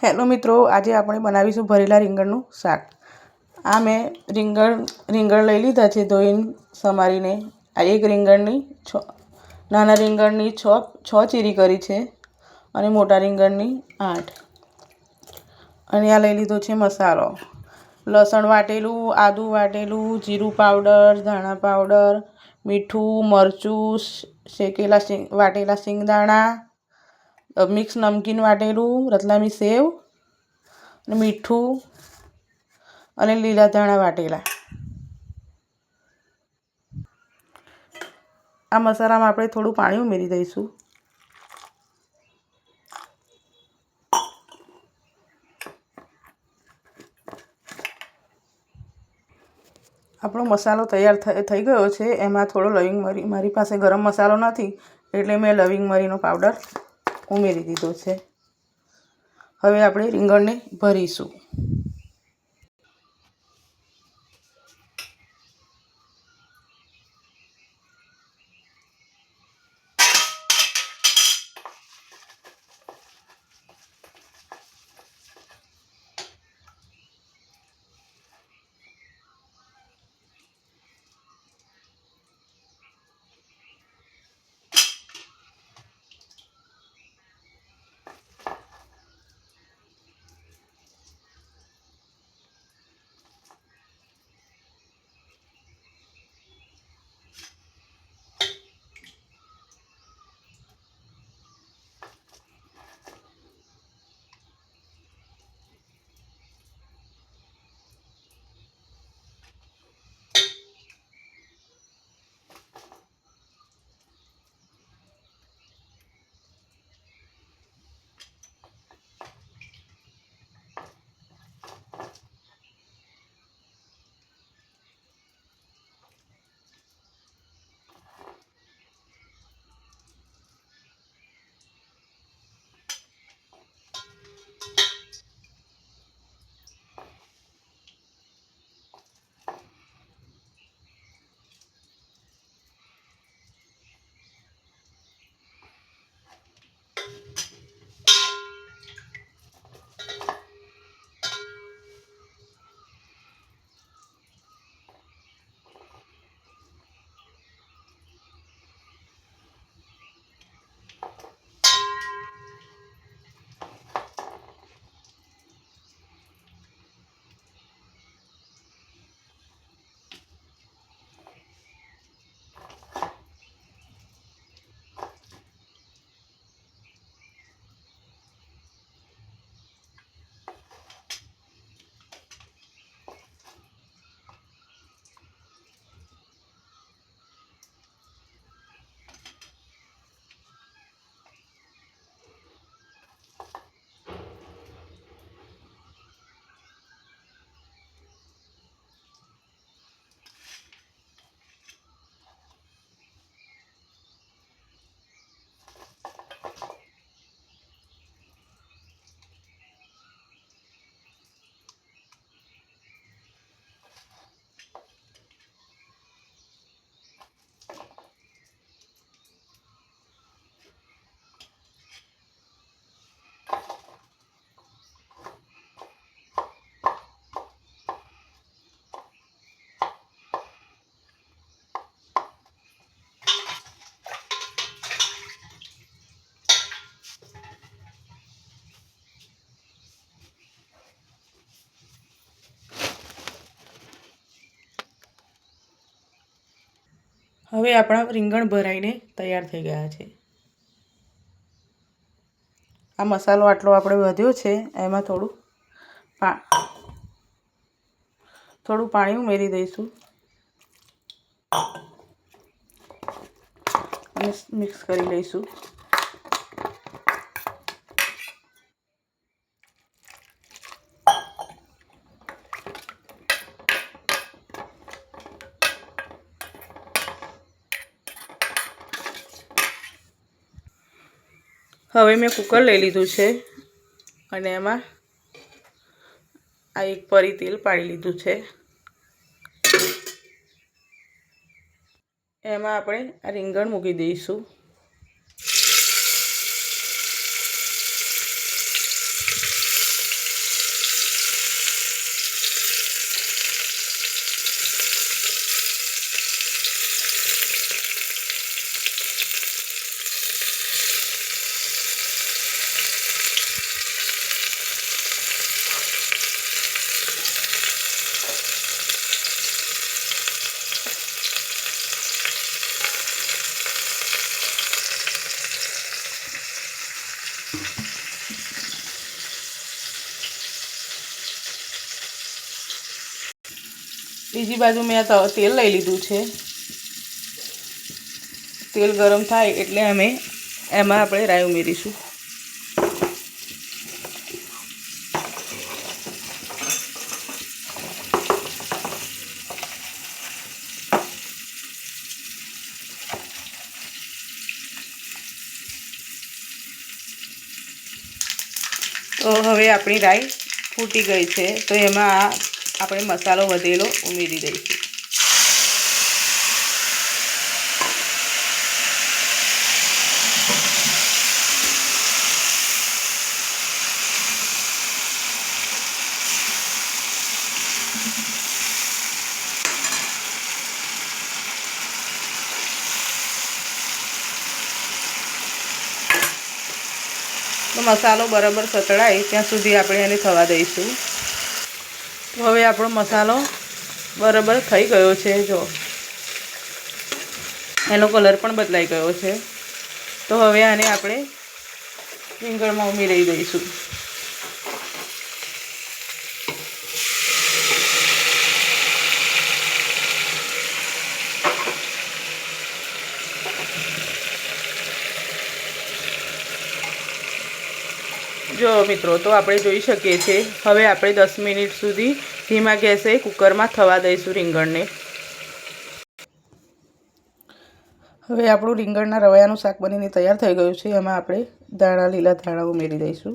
Hello મિત્રો, આજે આપણે બનાવીશું ભરેલા રીંગણનું શાક। આ મેં રીંગણ લઈ લીધા છે ધોઈને સમારીને। આ એક રીંગણની નાના રીંગણની છ ચીરી કરી છે અને મોટા રીંગણની 8। અને આ લઈ લીધો છે મસાલો, લસણ વાટેલું, આદું વાટેલું, જીરું પાવડર, ધાણા પાવડર, મીઠું, મરચું, વાટેલા શિંગદાણા, મિક્સ નમકીન વાટેલું, રતલામી સેવ અને મીઠું અને લીલા ધાણા વાટેલા। આ મસાલામાં આપણે થોડું પાણી ઉમેરી દઈશું। આપણો મસાલો તૈયાર થઈ ગયો છે। એમાં થોડો લવિંગ મરી, મારી પાસે ગરમ મસાલો નથી એટલે મેં લવિંગ મરીનો પાવડર ઉમેરી દીધો છે। હવે આપણે રીંગણને ભરીશું। હવે આપણા રીંગણ ભરાઈને તૈયાર થઈ ગયા છે। આ મસાલો આટલો આપણે વધ્યો છે, એમાં થોડું પાણી ઉમેરી દઈશું અને મિક્સ કરી લઈશું। હવે મેં કુકર લઈ લીધું છે અને એમાં આ એક પરી તેલ પાડી લીધું છે। એમાં આપણે આ રીંગણ મૂકી દઈશું। બીજી બાજુ મેં તેલ લઈ લીધું છે. તેલ ગરમ થાય એટલે એમાં આપણે રાઈ ઉમેરીશું. તો હવે આપણી રાઈ ફૂટી ગઈ છે, તો એમાં આપણે મસાલો વધેલો ઉમેરી દઈશું. તો મસાલો બરાબર સતળાય ત્યાં સુધી આપણે એને થવા દઈશું. તો હવે આપણો મસાલો બરાબર થઈ ગયો છે. જો એનો કલર પણ બદલાઈ ગયો છે. તો હવે આને આપણે રીંગણમાં ઉમેરી દઈશું. જો મિત્રો, તો આપણે જોઈ શકીએ છીએ હવે આપણે 10 મિનિટ સુધી ધીમા ગેસે કુકરમાં થવા દઈશું રીંગણને. હવે આપણું રીંગણના રવૈયાનું શાક બનીને તૈયાર થઈ ગયું છે. એમાં આપણે લીલા ધાણા ઉમેરી દઈશું.